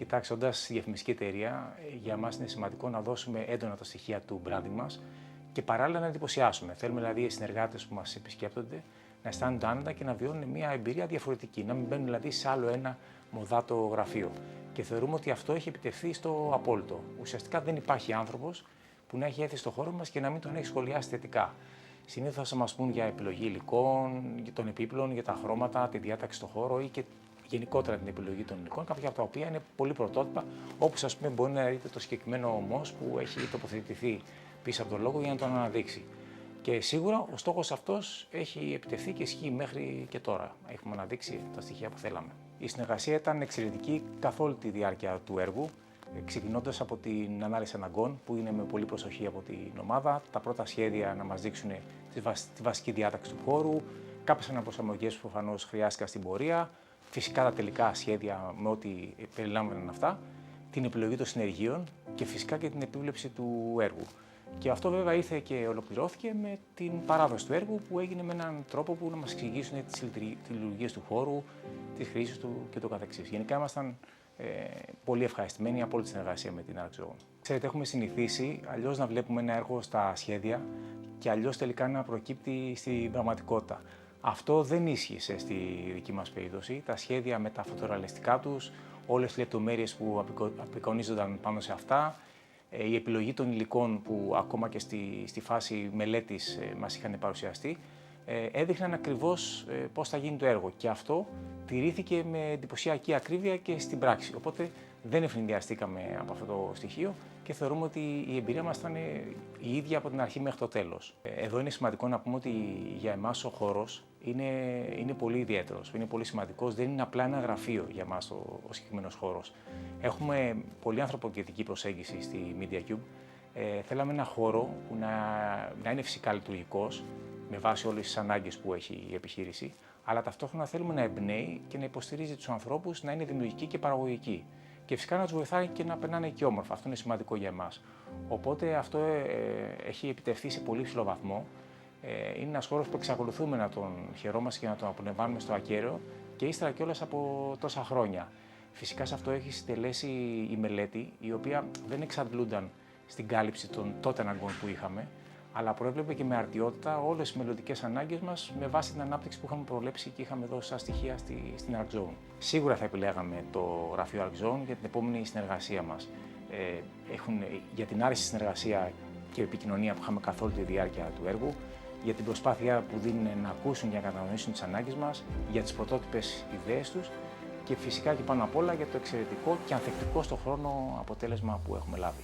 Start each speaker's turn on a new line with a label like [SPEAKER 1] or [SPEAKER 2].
[SPEAKER 1] Κοιτάξτε, όντας διαφημιστική εταιρεία, για μας είναι σημαντικό να δώσουμε έντονα τα στοιχεία του branding μας και παράλληλα να εντυπωσιάσουμε. Θέλουμε δηλαδή οι συνεργάτες που μας επισκέπτονται να αισθάνονται άνετα και να βιώνουν μια εμπειρία διαφορετική, να μην μπαίνουν δηλαδή σε άλλο ένα μοδάτο γραφείο. Και θεωρούμε ότι αυτό έχει επιτευχθεί στο απόλυτο. Ουσιαστικά δεν υπάρχει άνθρωπος που να έχει έρθει στο χώρο μας και να μην τον έχει σχολιάσει θετικά. Συνήθως θα μας πούν για επιλογή υλικών, των επίπλων, για τα χρώματα, τη διάταξη στο χώρο ή και γενικότερα την επιλογή των υλικών, κάποια από τα οποία είναι πολύ πρωτότυπα, όπως ας πούμε μπορεί να δείτε το συγκεκριμένο ομός που έχει τοποθετηθεί πίσω από τον λόγο για να τον αναδείξει. Και σίγουρα ο στόχος αυτός έχει επιτευχθεί και ισχύει μέχρι και τώρα. Έχουμε αναδείξει τα στοιχεία που θέλαμε. Η συνεργασία ήταν εξαιρετική καθ' όλη τη διάρκεια του έργου, ξεκινώντας από την ανάλυση αναγκών, που είναι με πολύ προσοχή από την ομάδα, τα πρώτα σχέδια να μας δείξουν τη βασική διάταξη του χώρου, κάποιες αναπροσαρμογές που προφανώς χρειάστηκαν στην πορεία, φυσικά τα τελικά σχέδια με ό,τι περιλάμβαναν αυτά, την επιλογή των συνεργείων και φυσικά και την επίβλεψη του έργου. Και αυτό βέβαια ήρθε και ολοκληρώθηκε με την παράδοση του έργου που έγινε με έναν τρόπο που να μας εξηγήσουν τις λειτουργίες του χώρου, τις χρήσεις του και το καθεξής. Γενικά ήμασταν πολύ ευχαριστημένοι από όλη τη συνεργασία με την ArcZone. Ξέρετε, έχουμε συνηθίσει αλλιώς να βλέπουμε ένα έργο στα σχέδια και αλλιώς τελικά να προκύπτει στην πραγματικότητα. Αυτό δεν ίσχυσε στη δική μας περίπτωση. Τα σχέδια με τα φωτορεαλιστικά τους, όλες τις λεπτομέρειες που απεικονίζονταν πάνω σε αυτά, η επιλογή των υλικών που ακόμα και στη φάση μελέτης μας είχαν παρουσιαστεί, έδειχναν ακριβώς πώς θα γίνει το έργο. Και αυτό τηρήθηκε με εντυπωσιακή ακρίβεια και στην πράξη. Οπότε δεν ευνηδιαστήκαμε από αυτό το στοιχείο και θεωρούμε ότι η εμπειρία μας ήταν η ίδια από την αρχή μέχρι το τέλος. Εδώ είναι σημαντικό να πούμε ότι για εμάς ο χώρος είναι πολύ ιδιαίτερος, είναι πολύ σημαντικός, δεν είναι απλά ένα γραφείο για εμάς ο συγκεκριμένος χώρος. Έχουμε πολύ ανθρωποκεντρική προσέγγιση στη MediaCube. Θέλαμε ένα χώρο που να είναι φυσικά λειτουργικός, με βάση όλες τις ανάγκες που έχει η επιχείρηση, αλλά ταυτόχρονα θέλουμε να εμπνέει και να υποστηρίζει τους ανθρώπους να είναι δημιουργικοί και παραγωγικοί. Και φυσικά να τους βοηθάει και να περνάνε και όμορφα. Αυτό είναι σημαντικό για εμάς. Οπότε αυτό έχει επιτευχθεί σε πολύ ψηλό βαθμό. Είναι ένας χώρος που εξακολουθούμε να τον χαιρόμαστε και να τον απολαμβάνουμε στο ακέραιο και ύστερα κιόλας από τόσα χρόνια. Φυσικά σε αυτό έχει συντελέσει η μελέτη, η οποία δεν εξαντλούνταν στην κάλυψη των τότε αναγκών που είχαμε, αλλά προέβλεπε και με αρτιότητα όλες τις μελλοντικές ανάγκες μας με βάση την ανάπτυξη που είχαμε προβλέψει και είχαμε δώσει σαν στοιχεία στην ArcZone. Σίγουρα θα επιλέγαμε το γραφείο ArcZone για την επόμενη συνεργασία μας. Για την άριστη συνεργασία και επικοινωνία που είχαμε καθ' όλη τη διάρκεια του έργου, για την προσπάθεια που δίνουν να ακούσουν και να κατανοήσουν τις ανάγκες μας, για τις πρωτότυπες ιδέες τους και φυσικά και πάνω απ' όλα για το εξαιρετικό και ανθεκτικό στον χρόνο αποτέλεσμα που έχουμε λάβει.